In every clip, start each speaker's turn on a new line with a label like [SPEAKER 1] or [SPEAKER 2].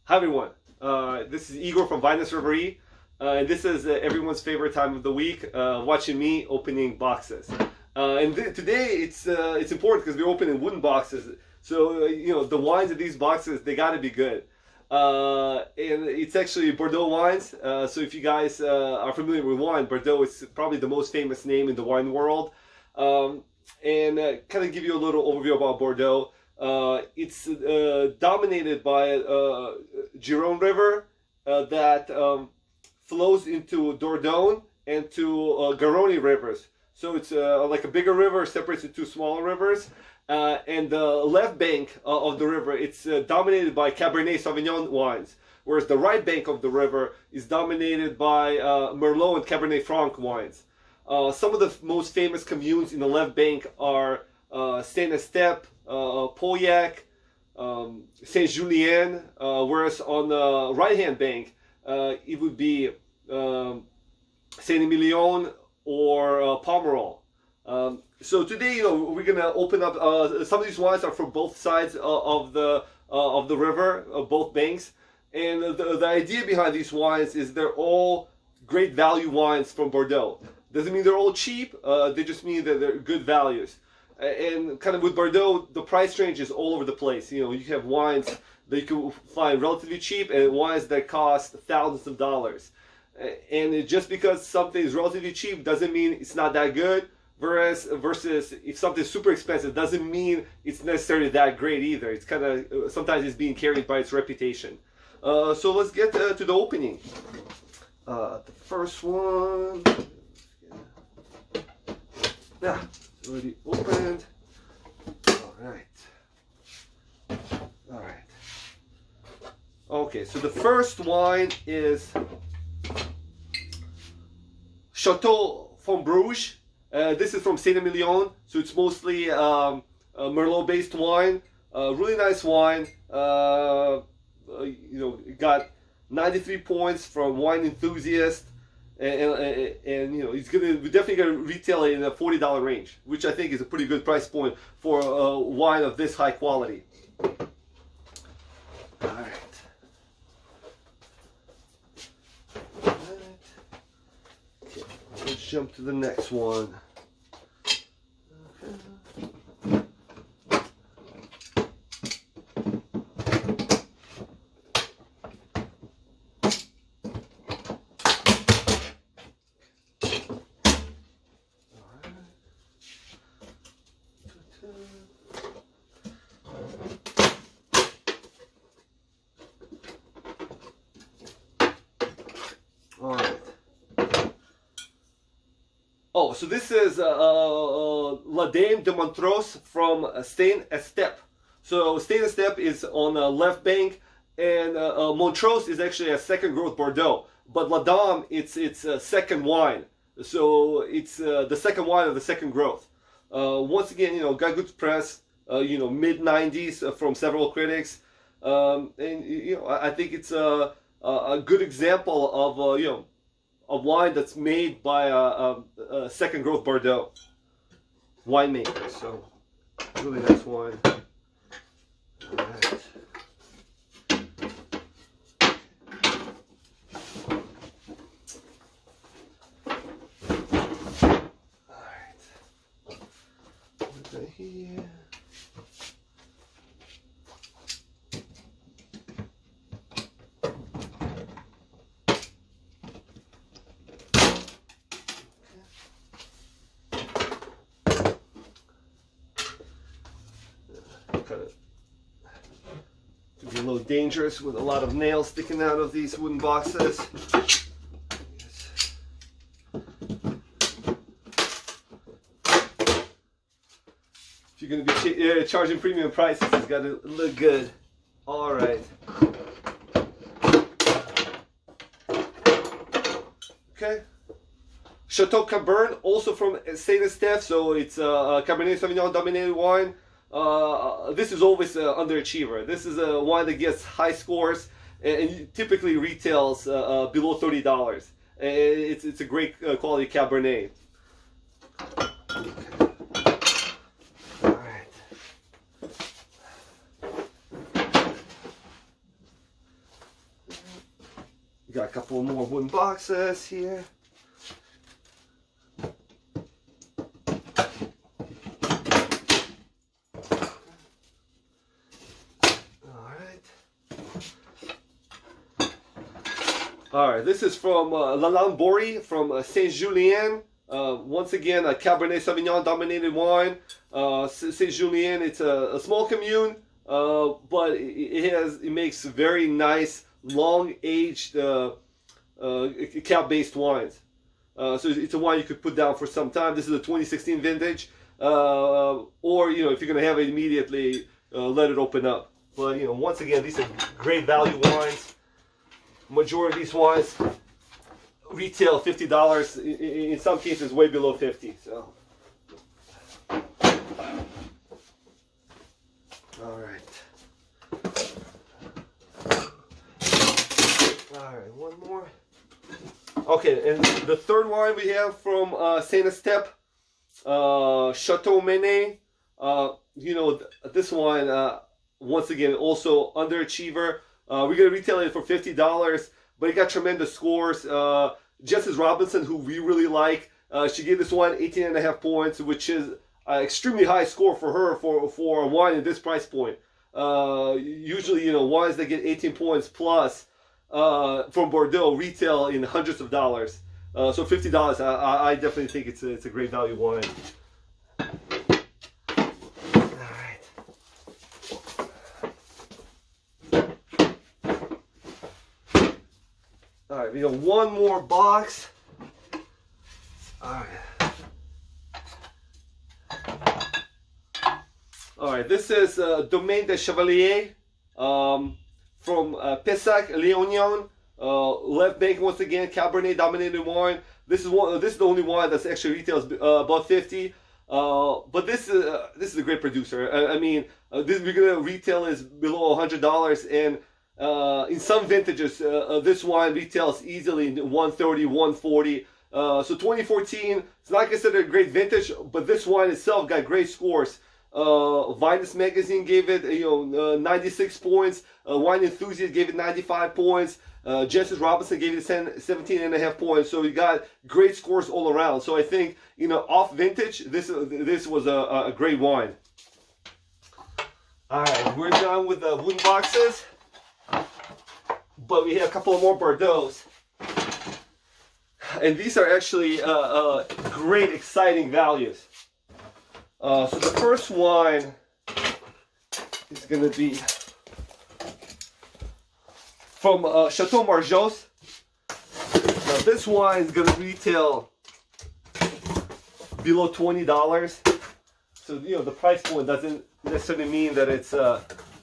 [SPEAKER 1] Hi everyone, this is Igor from Vinous Reverie, and this is everyone's favorite time of the week, watching me opening boxes. Today it's important because we're opening wooden boxes, so the wines in these boxes, they got to be good. And it's actually Bordeaux wines, so if you guys are familiar with wine, Bordeaux is probably the most famous name in the wine world. Kind of give you a little overview about Bordeaux. It's dominated by Gironde River that flows into Dordogne and to Garonne rivers. So it's like a bigger river separates into two smaller rivers. And the left bank of the river, it's dominated by Cabernet Sauvignon wines, whereas the right bank of the river is dominated by Merlot and Cabernet Franc wines. Some of the most famous communes in the left bank are Saint-Estèphe, Pauillac, Saint-Julien, whereas on the right-hand bank, it would be Saint-Emilion or Pomerol. So today, we're gonna open up. Some of these wines are from both sides of the river, both banks, and the idea behind these wines is they're all great value wines from Bordeaux. Doesn't mean they're all cheap. They just mean that they're good values. And kind of with Bordeaux, the price range is all over the place. You have wines that you can find relatively cheap and wines that cost thousands of dollars. And just because something is relatively cheap doesn't mean it's not that good. Versus if something's super expensive doesn't mean it's necessarily that great either. It's kind of sometimes it's being carried by its reputation. So let's get to the opening. The first one. Yeah, it's already opened. All right. Okay, so the first wine is Chateau from Bruges. This is from Saint-Emilion, so it's mostly Merlot-based wine. Really nice wine. It got 93 points from Wine Enthusiast, and we're definitely gonna retail it in a $40 range, which I think is a pretty good price point for a wine of this high quality. All right. Okay, let's jump to the next one. Alright. Oh, so this is La Dame de Montrose from Saint-Estèphe. So Saint-Estèphe is on the left bank, and Montrose is actually a second growth Bordeaux. But La Dame, it's a second wine. So it's the second wine of the second growth. Once again, got good press. Mid 90s from several critics, and I think it's a good example of a wine that's made by a second growth Bordeaux winemaker. So really nice wine. All right. Here. To be a little dangerous with a lot of nails sticking out of these wooden boxes. If you're going to be charging premium prices, it's got to look good. All right. Okay. Chateau Cabern, also from Saint-Estèphe, so it's Cabernet Sauvignon dominated wine. This is always an underachiever. This is a wine that gets high scores and typically retails below $30. It's a great quality Cabernet. We got a couple more wooden boxes here. All right, this is from Lalande from Saint-Julien. Once again, a Cabernet Sauvignon dominated wine. Saint-Julien, it's a small commune, but it makes very nice, long-aged cab-based wines. So it's a wine you could put down for some time. This is a 2016 vintage, or if you're gonna have it immediately, let it open up. But once again, these are great value wines. Majority of these wines retail $50. In some cases, way below 50. So, all right, one more. Okay, and the third wine we have from Saint Estep, Chateau Menet. This wine, once again, also underachiever. We're going to retail it for $50, but it got tremendous scores. Jessis Robinson, who we really like, she gave this wine 18.5 points, which is an extremely high score for her for a wine at this price point. Usually, wines that get 18 points plus from Bordeaux retail in hundreds of dollars. So $50, I definitely think it's a great value wine. All right, we got one more box. All right, this is Domaine des Chevaliers from Pessac, Léognan. Left bank once again, Cabernet dominated wine. This is the only wine that's actually retails about 50. But this is a great producer. I mean, this we're gonna retail is below $100, and in some vintages, this wine retails easily in 130, 140. So 2014, it's not considered a great vintage, but this wine itself got great scores. Vinous magazine gave it 96 points. Wine Enthusiast gave it 95 points. Jessis Robinson gave it 17.5 points. So we got great scores all around. So I think off vintage, this was a great wine. All right, we're done with the wooden boxes. But we have a couple more Bordeaux's. And these are actually great, exciting values. So the first wine is going to be from Chateau Margaux. Now this wine is going to retail below $20. So the price point doesn't necessarily mean that it's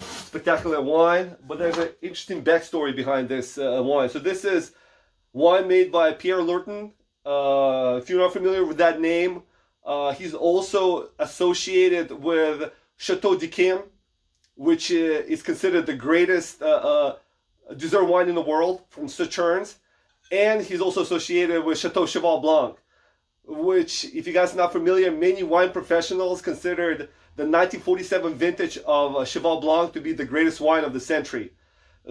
[SPEAKER 1] spectacular wine, but there's an interesting backstory behind this wine. So this is wine made by Pierre Lurton. If you're not familiar with that name, he's also associated with Chateau d'Yquem, which is considered the greatest dessert wine in the world from Sauternes. And he's also associated with Chateau Cheval Blanc, which, if you guys are not familiar, many wine professionals considered the 1947 vintage of Cheval Blanc to be the greatest wine of the century.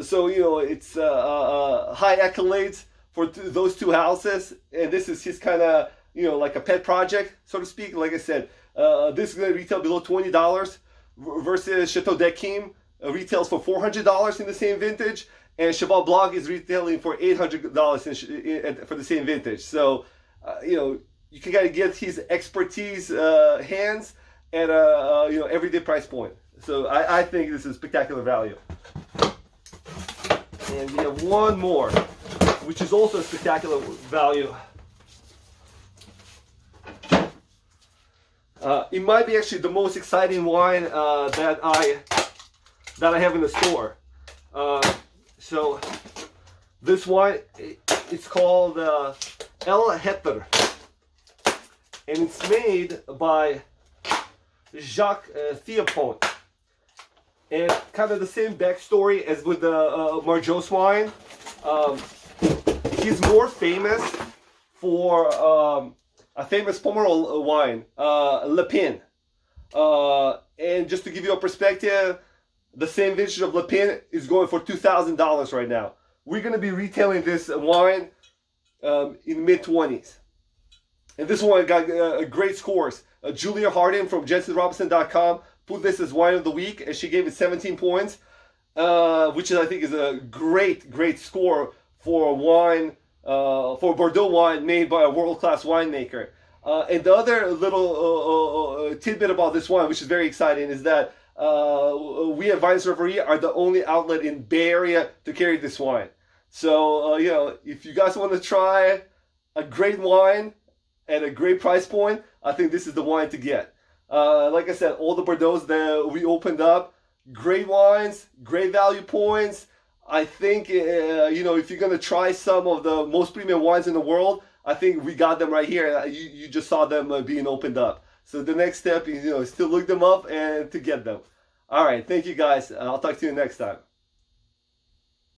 [SPEAKER 1] So, it's high accolades for those two houses. And this is his kind of, like a pet project, so to speak. Like I said, this is going to retail below $20 versus Chateau d'Yquem retails for $400 in the same vintage. And Cheval Blanc is retailing for $800 for the same vintage. So, you can kind of get his expertise hands at a everyday price point. So I think this is spectacular value. And we have one more, which is also a spectacular value. It might be actually the most exciting wine that I have in the store. So this wine, it's called El Heter, and it's made by Jacques Thiepont. And kind of the same backstory as with the Margaux wine. He's more famous for a famous Pomerol wine, Le Pin. And just to give you a perspective, the same vintage of Le Pin is going for $2,000 right now, we're going to be retailing this wine in mid-20s. And this one got great scores. Julia Harden from JensenRobinson.com put this as wine of the week, and she gave it 17 points, which I think is a great score for a wine, for Bordeaux wine made by a world-class winemaker. And the other little tidbit about this wine, which is very exciting, is that we at Vinous Reverie are the only outlet in Bay Area to carry this wine. So, you know, if you guys want to try a great wine at a great price point, I think this is the wine to get. Like I said, all the Bordeaux's that we opened up, great wines, great value points. I think, you know, if you're going to try some of the most premium wines in the world, I think we got them right here. You just saw them being opened up. So the next step is, you know, is to look them up and to get them. All right. Thank you, guys. I'll talk to you next time.